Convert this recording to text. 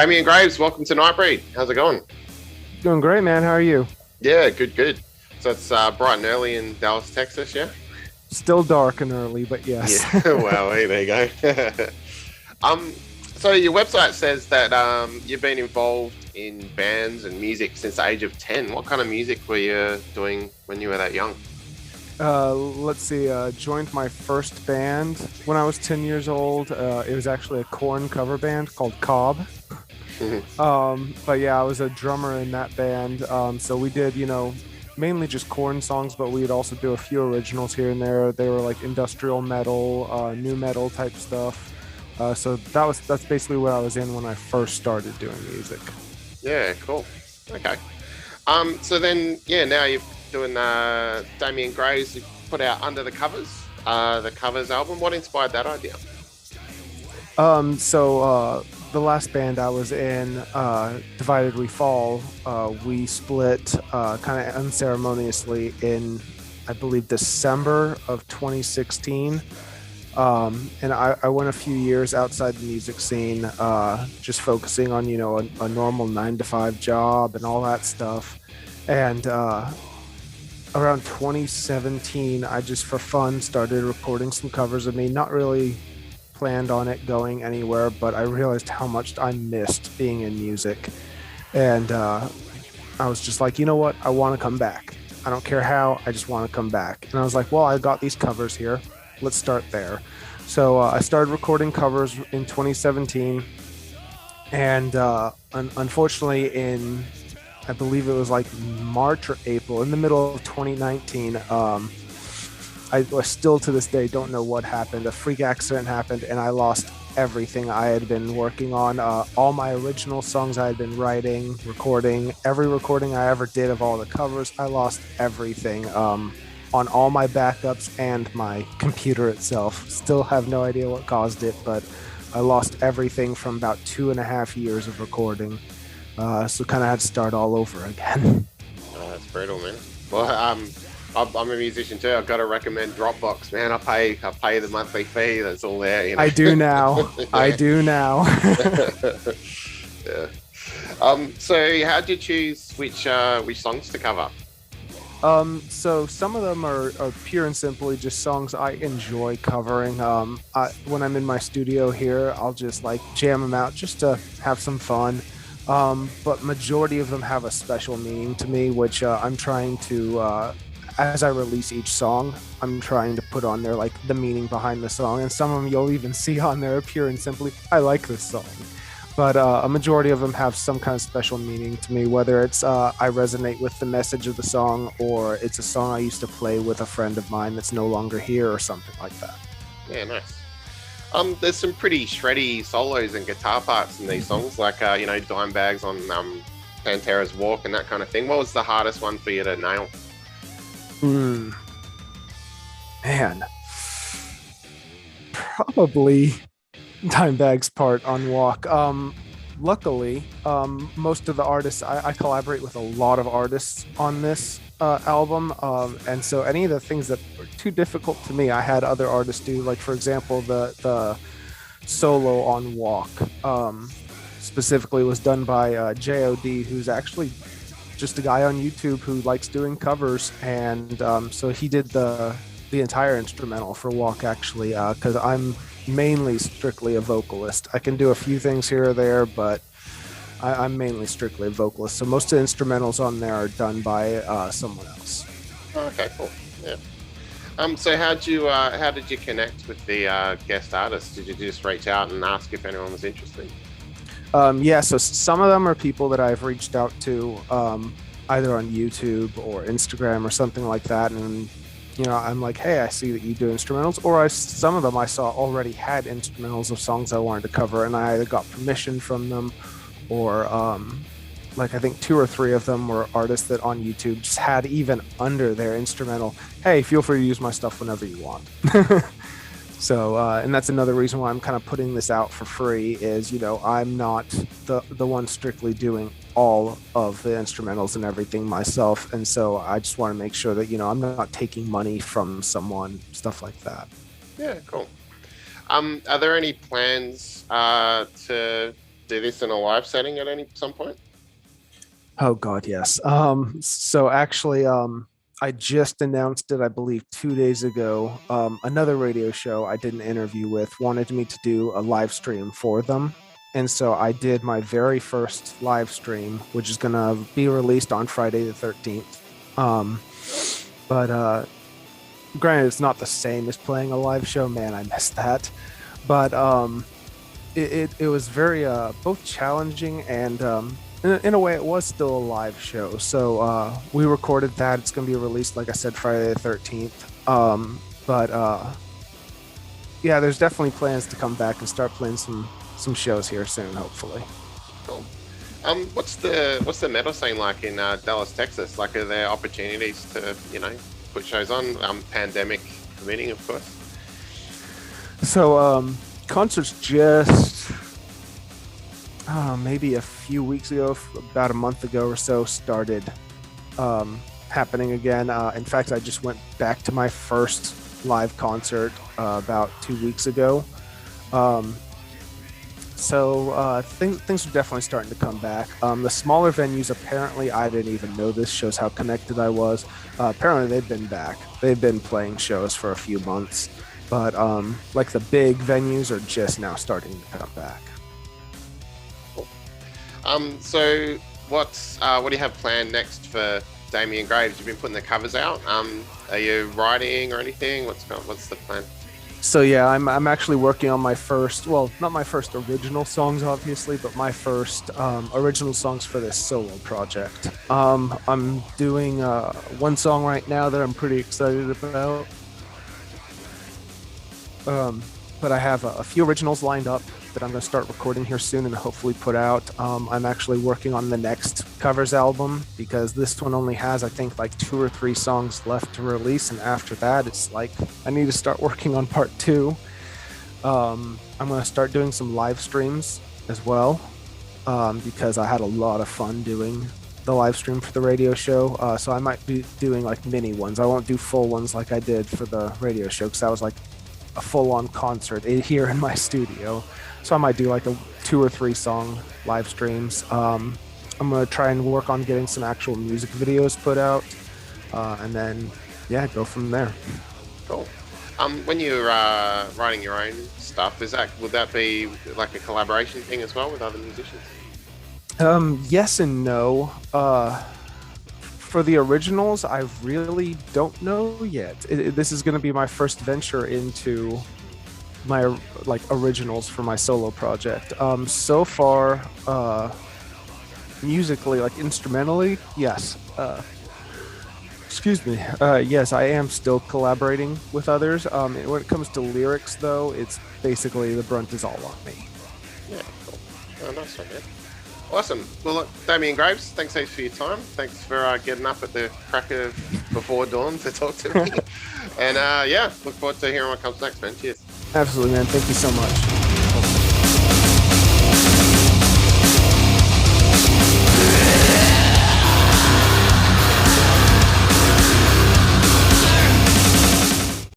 Damian Graves, welcome to Nightbreed. How's it going? Doing great, man. How are you? Yeah, good. So it's bright and early in Dallas, Texas, yeah? Still dark and early, but yes. Yeah, well, hey, there you go. um, so your website says that you've been involved in bands and music since the age of 10. What kind of music were you doing when you were that young? Let's see. Joined my first band when I was 10 years old. It was actually a Korn cover band called Cobb. But yeah, I was a drummer in that band. So we did, mainly just Korn songs, but we'd also do a few originals here and there. They were like industrial metal, new metal type stuff. So that's basically what I was in when I first started doing music. Yeah, cool. Okay. So then, yeah, now you're doing Damien Graves. You put out Under the Covers album. What inspired that idea? The last band I was in, Divided We Fall, we split kind of unceremoniously in, I believe, December of 2016. And I went a few years outside the music scene, just focusing on, a normal 9 to 5 job and all that stuff. And around 2017, I just for fun started recording some covers of me, not really planned on it going anywhere, but I realized how much I missed being in music. And I was just like, you know what? I want to come back. I don't care how, I just want to come back. And I was like, well, I got these covers here. Let's start there. So I started recording covers in 2017. And unfortunately, I believe it was like March or April, in the middle of 2019, I still to this day don't know what happened. A freak accident happened and I lost everything I had been working on. All my original songs I had been writing, recording, every recording I ever did of all the covers, I lost everything on all my backups and my computer itself. Still have no idea what caused it, but I lost everything from about 2.5 years of recording. So kind of had to start all over again. Oh, that's brutal, man. Well, I'm a musician too. I've got to recommend Dropbox, man. I pay the monthly fee. That's all there. I do now. I do now. Yeah. So how did you choose which songs to cover? So some of them are pure and simply just songs I enjoy covering. When I'm in my studio here, I'll just like jam them out just to have some fun. But majority of them have a special meaning to me, which I'm trying to, as I release each song, I'm trying to put on there like the meaning behind the song. And some of them you'll even see on there pure and simply, I like this song. But a majority of them have some kind of special meaning to me, whether it's I resonate with the message of the song or it's a song I used to play with a friend of mine that's no longer here or something like that. Yeah, nice. There's some pretty shreddy solos and guitar parts in these songs, like Dimebags on Pantera's Walk and that kind of thing. What was the hardest one for you to nail? Man, probably Dimebag's part on Walk. Luckily, most of the artists, I collaborate with a lot of artists on this album, and so any of the things that were too difficult to me, I had other artists do. Like for example, the solo on Walk specifically was done by JOD, who's actually just a guy on YouTube who likes doing covers, and so he did the entire instrumental for Walk actually, because I'm mainly strictly a vocalist. I can do a few things here or there, but I'm mainly strictly a vocalist. So most of the instrumentals on there are done by someone else. Oh, okay, cool. Yeah. So how did you connect with the guest artists? Did you just reach out and ask if anyone was interested? Yeah, so some of them are people that I've reached out to either on YouTube or Instagram or something like that, and I'm like, hey, I see that you do instrumentals, or some of them I saw already had instrumentals of songs I wanted to cover, and I either got permission from them, or like I think 2 or 3 of them were artists that on YouTube just had even under their instrumental, hey, feel free to use my stuff whenever you want. So, and that's another reason why I'm kind of putting this out for free is, I'm not the one strictly doing all of the instrumentals and everything myself. And so I just want to make sure that, I'm not taking money from someone, stuff like that. Yeah, cool. Are there any plans to do this in a live setting at some point? Oh God, yes. So actually, I just announced it, I believe, 2 days ago. Another radio show I did an interview with wanted me to do a live stream for them. And so I did my very first live stream, which is gonna be released on Friday the 13th. But granted, it's not the same as playing a live show. Man, I missed that. But it was very both challenging and in a way it was still a live show. So we recorded that. It's going to be released, like I said, Friday the 13th. But yeah, there's definitely plans to come back and start playing some shows here soon, hopefully. Cool. What's the metal scene like in Dallas, Texas? Like, are there opportunities to put shows on? Pandemic permitting, of course. So concerts just maybe a few weeks ago, about a month ago or so, started happening again. In fact, I just went back to my first live concert about 2 weeks ago. So things are definitely starting to come back. The smaller venues, apparently, I didn't even know this, shows how connected I was. Apparently, they've been back. They've been playing shows for a few months. But like the big venues are just now starting to come back. Cool. So what do you have planned next for Damien Graves? You've been putting the covers out. Are you writing or anything? What's the plan? So yeah, I'm actually working on my first, well, not my first original songs, obviously, but my first original songs for this solo project. I'm doing one song right now that I'm pretty excited about. But I have a few originals lined up that I'm going to start recording here soon and hopefully put out. I'm actually working on the next covers album because this one only has, I think, like 2 or 3 songs left to release. And after that, it's like I need to start working on part 2. I'm going to start doing some live streams as well because I had a lot of fun doing the live stream for the radio show. So I might be doing like mini ones. I won't do full ones like I did for the radio show because that was like a full-on concert here in my studio. So I might do like a 2 or 3 song live streams. I'm going to try and work on getting some actual music videos put out and then go from there. Cool. When you're writing your own stuff, would that be like a collaboration thing as well with other musicians? Yes and no. For the originals, I really don't know yet. This is going to be my first venture into my originals for my solo project. So far, musically, like instrumentally, yes. Excuse me. Yes, I am still collaborating with others. When it comes to lyrics, though, it's basically the brunt is all on me. Yeah, cool. Oh, nice one, man. Awesome. Well, look, Damien Graves, thanks heaps for your time. Thanks for getting up at the crack of before dawn to talk to me. And look forward to hearing what comes next, man. Cheers. Absolutely, man. Thank you so much.